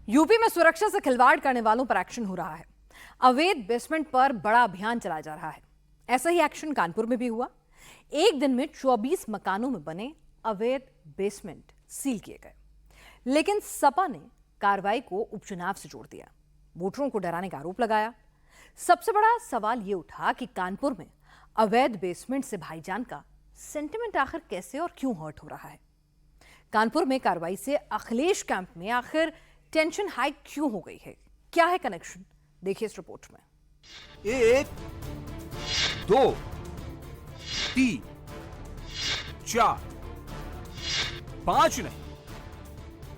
UP में सुरक्षा से खिलवाड़ करने वालों पर एक्शन हो रहा है। अवैध बेसमेंट पर बड़ा अभियान चलाया जा रहा है। ऐसा ही एक्शन कानपुर में भी हुआ। एक दिन में 24 मकानों में बने अवैध बेसमेंट सील किए गए, लेकिन सपा ने कार्रवाई को उपचुनाव से जोड़ दिया, वोटरों को डराने का आरोप लगाया। सबसे बड़ा सवाल यह उठा कि कानपुर में अवैध बेसमेंट से भाईजान का सेंटिमेंट आखिर कैसे और क्यों हर्ट हो रहा है। कानपुर में कार्रवाई से अखिलेश कैंप में आखिर टेंशन हाई क्यों हो गई है, क्या है कनेक्शन, देखिए इस रिपोर्ट में। 1, 2, 3, 4, 5 नहीं,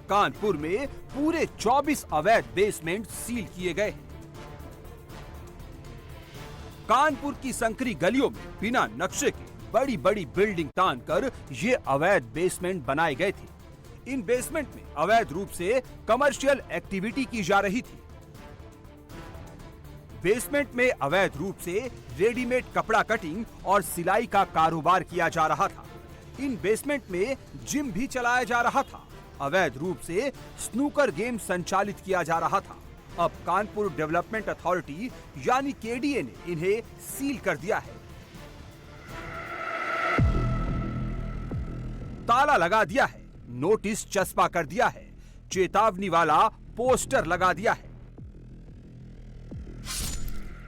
कानपुर में पूरे 24 अवैध बेसमेंट सील किए गए हैं। कानपुर की संकरी गलियों में बिना नक्शे के बड़ी बड़ी बिल्डिंग तानकर ये अवैध बेसमेंट बनाए गए थे। इन बेसमेंट में अवैध रूप से कमर्शियल एक्टिविटी की जा रही थी। बेसमेंट में अवैध रूप से रेडीमेड कपड़ा कटिंग और सिलाई का कारोबार किया जा रहा था। इन बेसमेंट में जिम भी चलाया जा रहा था। अवैध रूप से स्नूकर गेम संचालित किया जा रहा था। अब कानपुर डेवलपमेंट अथॉरिटी यानी केडीए ने इन्हें सील कर दिया है। ताला लगा दिया है, नोटिस चस्पा कर दिया है, चेतावनी वाला पोस्टर लगा दिया है।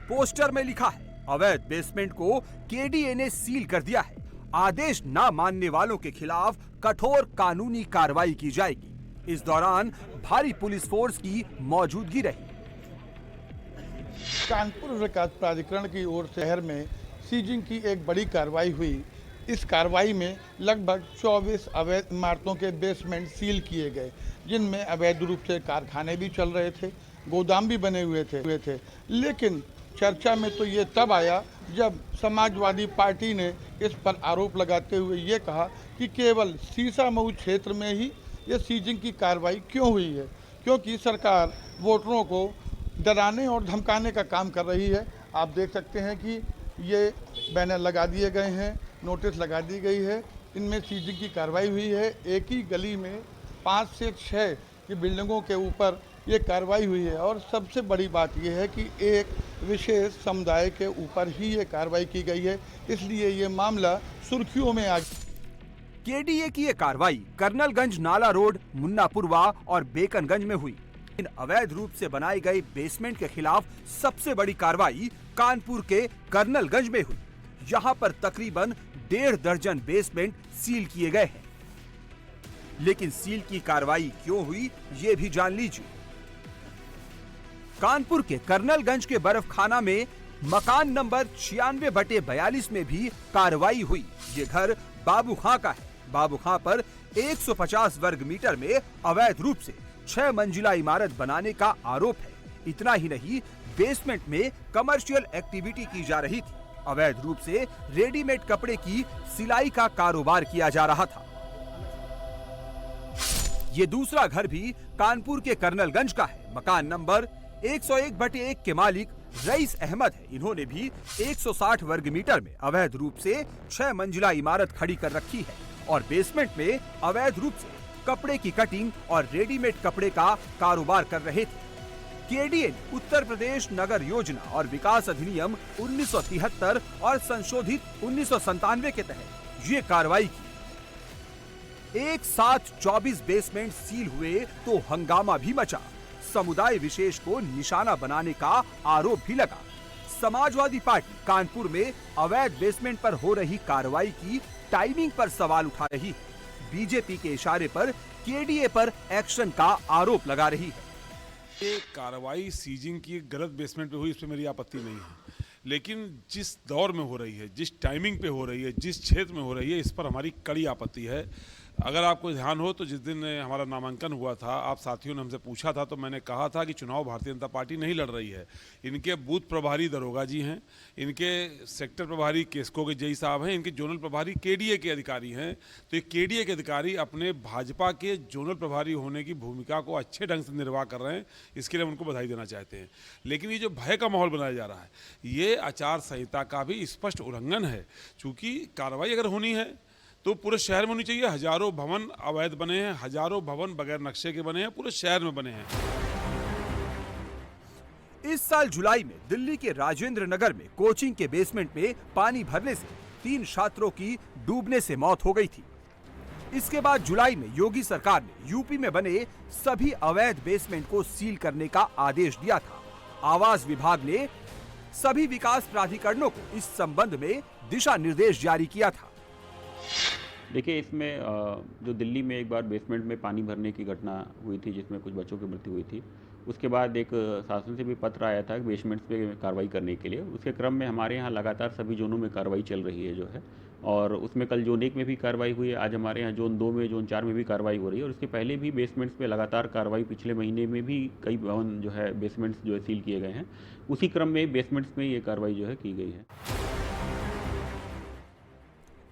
पोस्टर में लिखा है अवैध बेसमेंट को केडीए ने सील कर दिया है। आदेश ना मानने वालों के खिलाफ कठोर कानूनी कार्रवाई की जाएगी। इस दौरान भारी पुलिस फोर्स की मौजूदगी रही। कानपुर विकास प्राधिकरण की ओर से शहर में सीजिंग की एक बड़ी कार्रवाई हुई। इस कार्रवाई में लगभग 24 अवैध इमारतों के बेसमेंट सील किए गए, जिनमें अवैध रूप से कारखाने भी चल रहे थे, गोदाम भी बने हुए थे। लेकिन चर्चा में तो ये तब आया जब समाजवादी पार्टी ने इस पर आरोप लगाते हुए ये कहा कि केवल सीसामऊ क्षेत्र में ही ये सीजिंग की कार्रवाई क्यों हुई है, क्योंकि सरकार वोटरों को डराने और धमकाने का काम कर रही है। आप देख सकते हैं कि ये बैनर लगा दिए गए हैं, नोटिस लगा दी गई है, इनमें सीजिंग की कार्रवाई हुई है। एक ही गली में 5 से 6 की बिल्डिंगों के ऊपर ये कार्रवाई हुई है और सबसे बड़ी बात यह है कि एक विशेष समुदाय के ऊपर ही ये कार्रवाई की गई है, इसलिए ये मामला सुर्खियों में आ गया। केडीए की ये कार्रवाई कर्नलगंज नाला रोड, मुन्नापुरवा और बेकनगंज में हुई। इन अवैध रूप से बनाए गए बेसमेंट के खिलाफ सबसे बड़ी कार्रवाई कानपुर के कर्नलगंज में हुई। यहाँ पर तकरीबन 1.5 दर्जन बेसमेंट सील किए गए हैं। लेकिन सील की कार्रवाई क्यों हुई, ये भी जान लीजिए। कानपुर के कर्नलगंज के बर्फखाना में मकान नंबर 96/42 में भी कार्रवाई हुई। ये घर बाबू खां का है। बाबू खां पर 150 वर्ग मीटर में अवैध रूप से 6 मंजिला इमारत बनाने का आरोप है। इतना ही नहीं, बेसमेंट में कमर्शियल एक्टिविटी की जा रही थी। अवैध रूप से रेडीमेड कपड़े की सिलाई का कारोबार किया जा रहा था। ये दूसरा घर भी कानपुर के कर्नलगंज का है। मकान नंबर 101/1 के मालिक रईस अहमद है। इन्होंने भी 160 वर्ग मीटर में अवैध रूप से 6 मंजिला इमारत खड़ी कर रखी है और बेसमेंट में अवैध रूप से कपड़े की कटिंग और रेडीमेड कपड़े का कारोबार कर रहे थे। केडीए ने उत्तर प्रदेश नगर योजना और विकास अधिनियम 1973 और संशोधित 1997 के तहत ये कार्रवाई की। एक साथ 24 बेसमेंट सील हुए तो हंगामा भी मचा। समुदाय विशेष को निशाना बनाने का आरोप भी लगा। समाजवादी पार्टी कानपुर में अवैध बेसमेंट पर हो रही कार्रवाई की टाइमिंग पर सवाल उठा रही है। बीजेपी के इशारे पर केडीए पर एक्शन का आरोप लगा रही है। ये कार्रवाई सीजिंग की गलत बेसमेंट पे हुई, इस पे मेरी आपत्ति नहीं है, लेकिन जिस दौर में हो रही है, जिस टाइमिंग पे हो रही है, जिस क्षेत्र में हो रही है, इस पर हमारी कड़ी आपत्ति है। अगर आपको ध्यान हो तो जिस दिन हमारा नामांकन हुआ था, आप साथियों ने हमसे पूछा था, तो मैंने कहा था कि चुनाव भारतीय जनता पार्टी नहीं लड़ रही है। इनके बूथ प्रभारी दरोगा जी हैं, इनके सेक्टर प्रभारी केस्को के जेई साहब हैं, इनके जोनल प्रभारी केडीए के अधिकारी हैं। तो ये केडीए के अधिकारी अपने भाजपा के जोनल प्रभारी होने की भूमिका को अच्छे ढंग से निर्वाह कर रहे हैं, इसके लिए हम उनको बधाई देना चाहते हैं। लेकिन ये जो भय का माहौल बनाया जा रहा है, ये आचार संहिता का भी स्पष्ट उल्लंघन है। चूँकि कार्रवाई अगर होनी है तो पूरे शहर में होनी चाहिए। हजारों भवन अवैध बने हैं, हजारों भवन बगैर नक्शे के बने हैं, पूरे शहर में बने हैं। इस साल जुलाई में दिल्ली के राजेंद्र नगर में कोचिंग के बेसमेंट में पानी भरने से 3 छात्रों की डूबने से मौत हो गई थी। इसके बाद जुलाई में योगी सरकार ने यूपी में बने सभी अवैध बेसमेंट को सील करने का आदेश दिया था। आवास विभाग ने सभी विकास प्राधिकरणों को इस संबंध में दिशा निर्देश जारी किया था। देखिए, इसमें जो दिल्ली में एक बार बेसमेंट में पानी भरने की घटना हुई थी जिसमें कुछ बच्चों की मृत्यु हुई थी, उसके बाद एक शासन से भी पत्र आया था बेसमेंट्स पे कार्रवाई करने के लिए। उसके क्रम में हमारे यहाँ लगातार सभी जोनों में कार्रवाई चल रही है जो है, और उसमें कल जोन 1 में भी कार्रवाई हुई है। आज हमारे यहाँ जोन 2 में, जोन 4 में भी कार्रवाई हो रही है, और उसके पहले भी बेसमेंट्स पे लगातार कार्रवाई पिछले महीने में भी कई भवन जो है बेसमेंट्स जो है सील किए गए हैं। उसी क्रम में बेसमेंट्स में ये कार्रवाई जो है की गई है।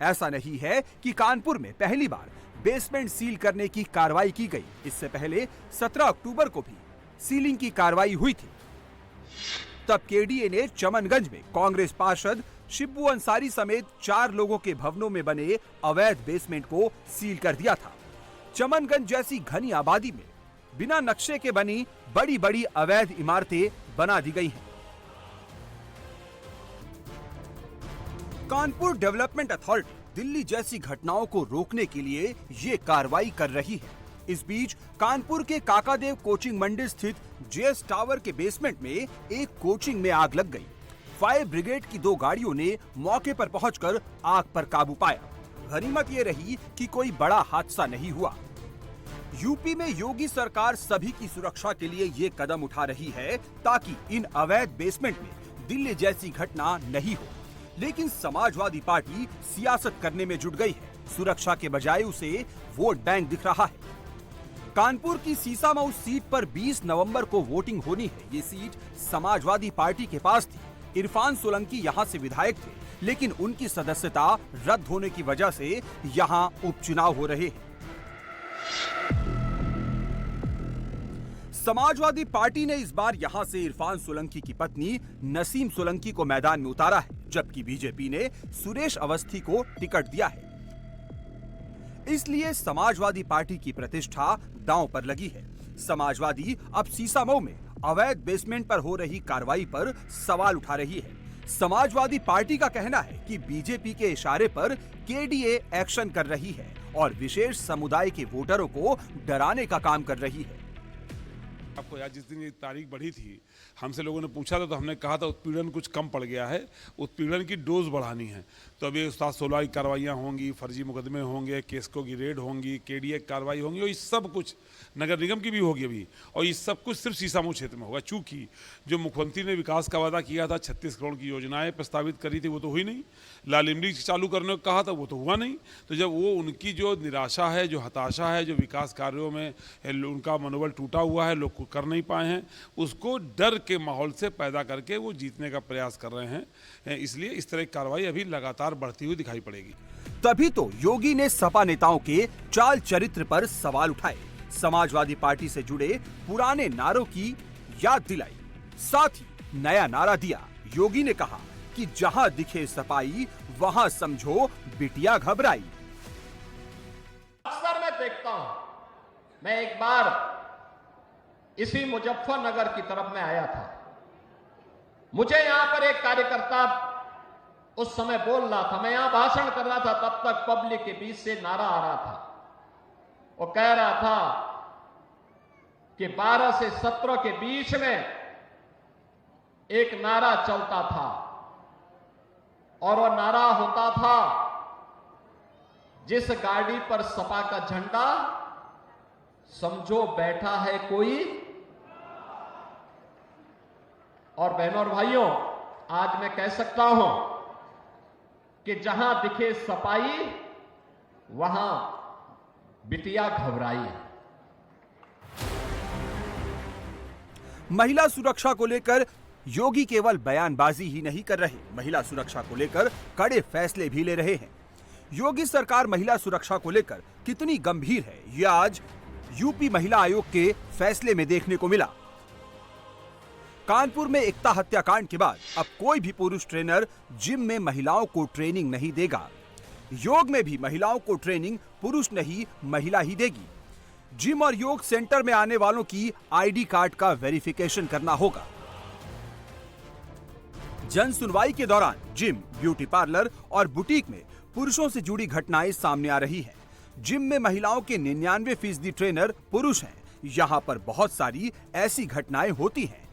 ऐसा नहीं है कि कानपुर में पहली बार बेसमेंट सील करने की कार्रवाई की गई। इससे पहले 17 अक्टूबर को भी सीलिंग की कार्रवाई हुई थी। तब केडीए ने चमनगंज में कांग्रेस पार्षद शिब्बू अंसारी समेत 4 लोगों के भवनों में बने अवैध बेसमेंट को सील कर दिया था। चमनगंज जैसी घनी आबादी में बिना नक्शे के बनी बड़ी बड़ी अवैध इमारतें बना दी गई हैं। कानपुर डेवलपमेंट अथॉरिटी दिल्ली जैसी घटनाओं को रोकने के लिए ये कार्रवाई कर रही है। इस बीच कानपुर के काकादेव कोचिंग मंदिर स्थित जेएस टावर के बेसमेंट में एक कोचिंग में आग लग गई। फायर ब्रिगेड की 2 गाड़ियों ने मौके पर पहुंचकर आग पर काबू पाया। गनीमत ये रही कि कोई बड़ा हादसा नहीं हुआ। यूपी में योगी सरकार सभी की सुरक्षा के लिए ये कदम उठा रही है ताकि इन अवैध बेसमेंट में दिल्ली जैसी घटना नहीं हो। लेकिन समाजवादी पार्टी सियासत करने में जुट गई है। सुरक्षा के बजाय उसे वोट बैंक दिख रहा है। कानपुर की सीसामऊ सीट पर 20 नवंबर को वोटिंग होनी है। ये सीट समाजवादी पार्टी के पास थी। इरफान सोलंकी यहां से विधायक थे, लेकिन उनकी सदस्यता रद्द होने की वजह से यहां उपचुनाव हो रहे हैं। समाजवादी पार्टी ने इस बार यहां से इरफान सोलंकी की पत्नी नसीम सोलंकी को मैदान में उतारा है, जबकि बीजेपी ने सुरेश अवस्थी को टिकट दिया है। इसलिए समाजवादी पार्टी की प्रतिष्ठा दांव पर लगी है। समाजवादी अब सीसामऊ में अवैध बेसमेंट पर हो रही कार्रवाई पर सवाल उठा रही है। समाजवादी पार्टी का कहना है कि बीजेपी के इशारे पर केडीए एक्शन कर रही है और विशेष समुदाय के वोटरों को डराने का काम कर रही है। आपको याद, जिस दिन ये तारीख बढ़ी थी, हमसे लोगों ने पूछा था तो हमने कहा था उत्पीड़न कुछ कम पड़ गया है, उत्पीड़न की डोज बढ़ानी है। तो अभी 16 की कार्रवाइयाँ होंगी, फर्जी मुकदमे होंगे, केसको की रेड होंगी, केडीए की कार्रवाई होंगी, और ये सब कुछ नगर निगम की भी होगी अभी, और ये सब कुछ सिर्फ सीसामऊ क्षेत्र में होगा। चूंकि जो मुख्यमंत्री ने विकास का वादा किया था, 36 करोड़ की योजनाएं प्रस्तावित करी थी, वो तो हुई नहीं। लाल इमली चालू करने को कहा था, वो तो हुआ नहीं। तो जब वो उनकी जो निराशा है, जो हताशा है, जो विकास कार्यों में उनका मनोबल टूटा हुआ है, लोग कर नहीं पाए हैं, उसको डर के माहौल से पैदा करके वो जीतने का प्रयास कर रहे हैं। इसलिए इस तरह की कार्रवाई अभी लगातार बढ़ती हुई दिखाई पड़ेगी। तभी तो योगी ने सपा नेताओं के चाल चरित्र पर सवाल उठाए, समाजवादी पार्टी से जुड़े पुराने नारों की याद दिलाई, साथ ही नया नारा दिया। योगी ने कहा कि जहां दिखे सपाई वहां समझो बिटिया घबराई। अक्सर मैं देखता हूं, मैं एक बार इसी मुजफ्फरनगर की तरफ में आया था। मुझे यहां पर एक कार्यकर्ता उस समय बोल रहा था, मैं यहां भाषण कर रहा था, तब तक पब्लिक के बीच से नारा आ रहा था। वो कह रहा था कि 12 से 17 के बीच में एक नारा चलता था, और वो नारा होता था, जिस गाड़ी पर सपा का झंडा समझो बैठा है कोई। और बहनों और भाइयों, आज मैं कह सकता हूं कि जहां दिखे सपाई वहां बिटिया घबराई। महिला सुरक्षा को लेकर योगी केवल बयानबाजी ही नहीं कर रहे, महिला सुरक्षा को लेकर कड़े फैसले भी ले रहे हैं। योगी सरकार महिला सुरक्षा को लेकर कितनी गंभीर है, यह आज यूपी महिला आयोग के फैसले में देखने को मिला। कानपुर में एकता हत्याकांड के बाद अब कोई भी पुरुष ट्रेनर जिम में महिलाओं को ट्रेनिंग नहीं देगा। योग में भी महिलाओं को ट्रेनिंग पुरुष नहीं, महिला ही देगी। जिम और योग सेंटर में आने वालों की आईडी कार्ड का वेरिफिकेशन करना होगा। जन सुनवाई के दौरान जिम, ब्यूटी पार्लर और बुटीक में पुरुषों से जुड़ी घटनाएं सामने आ रही हैं। जिम में महिलाओं के 99% ट्रेनर पुरुष हैं। यहाँ पर बहुत सारी ऐसी घटनाएं होती हैं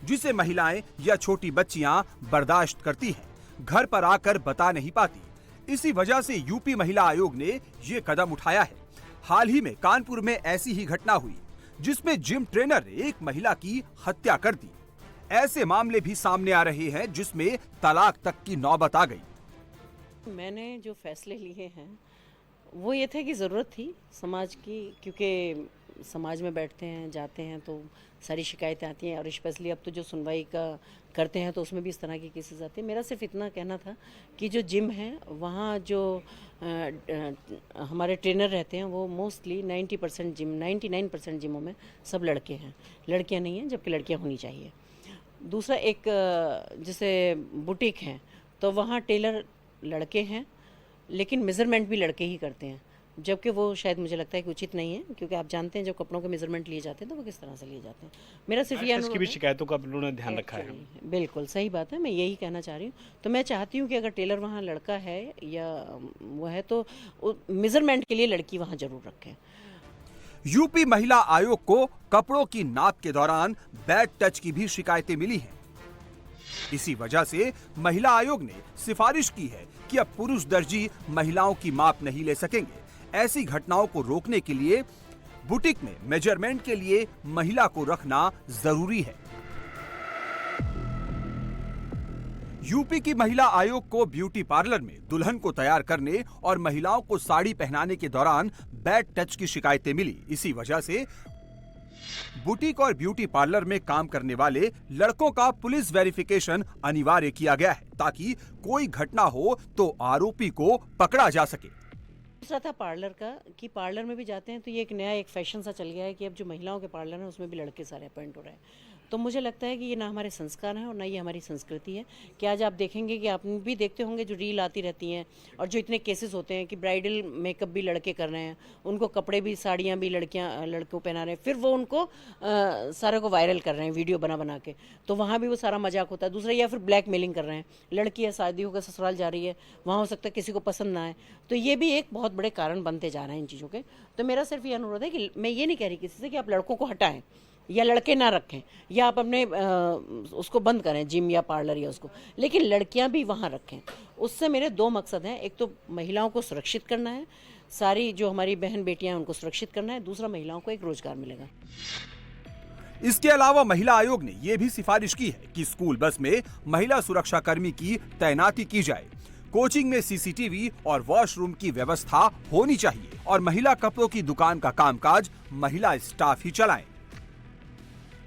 जिसे महिलाएं या छोटी बच्चियां बर्दाश्त करती हैं, घर पर आकर बता नहीं पाती। इसी वजह से यूपी महिला आयोग ने ये कदम उठाया है। हाल ही में कानपुर में ऐसी ही घटना हुई जिसमें जिम ट्रेनर ने एक महिला की हत्या कर दी। ऐसे मामले भी सामने आ रहे हैं जिसमें तलाक तक की नौबत आ गई। मैंने जो फैसले लिए हैं वो ये थे कि ज़रूरत थी समाज की, क्योंकि समाज में बैठते हैं, जाते हैं तो सारी शिकायतें आती हैं, और स्पेशली अब तो जो सुनवाई का करते हैं तो उसमें भी इस तरह की केसेस आते हैं। मेरा सिर्फ इतना कहना था कि जो जिम है वहाँ जो हमारे ट्रेनर रहते हैं वो मोस्टली 90% जिम, 99% जिमों में सब लड़के हैं, लड़कियाँ नहीं हैं, जबकि लड़कियाँ होनी चाहिए। दूसरा, एक जैसे बुटीक हैं तो वहाँ टेलर लड़के हैं, लेकिन मेज़रमेंट भी लड़के ही करते हैं, जबकि वो शायद मुझे लगता है कि उचित नहीं है, क्योंकि आप जानते हैं जब कपड़ों के मेज़रमेंट लिए जाते हैं तो वो किस तरह से लिए जाते हैं। मेरा सिर्फ ये इसकी भी शिकायतों का आप लोगों ने ध्यान रखा है। बिल्कुल सही बात है, मैं यही कहना चाह रही हूँ। तो मैं चाहती हूँ कि अगर टेलर वहाँ लड़का है या वो है तो मेज़रमेंट के लिए लड़की वहाँ जरूर रखें। यूपी महिला आयोग को कपड़ों की नाप के दौरान बैड टच की भी शिकायतें मिली हैं। इसी वजह से महिला आयोग ने सिफारिश की है कि अब पुरुष दर्जी महिलाओं की माप नहीं ले सकेंगे। ऐसी घटनाओं को रोकने के लिए बुटीक में मेजरमेंट के लिए महिला को रखना जरूरी है। यूपी की महिला आयोग को ब्यूटी पार्लर में दुल्हन को तैयार करने और महिलाओं को साड़ी पहनाने के दौरान बैड टच की शिकायतें मिली। इसी वजह से बुटीक और ब्यूटी पार्लर में काम करने वाले लड़कों का पुलिस वेरिफिकेशन अनिवार्य किया गया है, ताकि कोई घटना हो तो आरोपी को पकड़ा जा सके। दूसरा था पार्लर का, कि पार्लर में भी जाते हैं तो ये एक नया एक फैशन सा चल गया है कि अब जो महिलाओं के पार्लर हैं उसमें भी लड़के सारे अपॉइंट हो रहे हैं। तो मुझे लगता है कि ये ना हमारे संस्कार हैं और ना ये हमारी संस्कृति है। कि आज आप देखेंगे कि आप भी देखते होंगे जो रील आती रहती हैं और जो इतने केसेस होते हैं कि ब्राइडल मेकअप भी लड़के कर रहे हैं, उनको कपड़े भी, साड़ियाँ भी लड़कों पहना रहे हैं, फिर वो उनको सारे को वायरल कर रहे हैं वीडियो बना बना के, तो वहाँ भी वो सारा मजाक होता है। दूसरा, या फिर ब्लैकमेलिंग कर रहे हैं, लड़की है शादी होकर ससुराल जा रही है, वहाँ हो सकता है किसी को पसंद ना आए, तो ये भी एक बहुत बड़े कारण बनते जा रहे हैं इन चीज़ों के। तो मेरा सिर्फ ये अनुरोध है कि मैं ये नहीं कह रही किसी से कि आप लड़कों को हटाएं या लड़के ना रखें या आप अपने उसको बंद करें, जिम या पार्लर या उसको, लेकिन लड़कियां भी वहां रखें। उससे मेरे दो मकसद हैं, एक तो महिलाओं को सुरक्षित करना है, सारी जो हमारी बहन बेटियां हैं उनको सुरक्षित करना है, दूसरा महिलाओं को एक रोजगार मिलेगा। इसके अलावा महिला आयोग ने यह भी सिफारिश की है कि स्कूल बस में महिला सुरक्षा कर्मी की तैनाती की जाए, कोचिंग में सीसीटीवी और वॉशरूम की व्यवस्था होनी चाहिए और महिला कपड़ों की दुकान का कामकाज महिला स्टाफ ही चलाएं।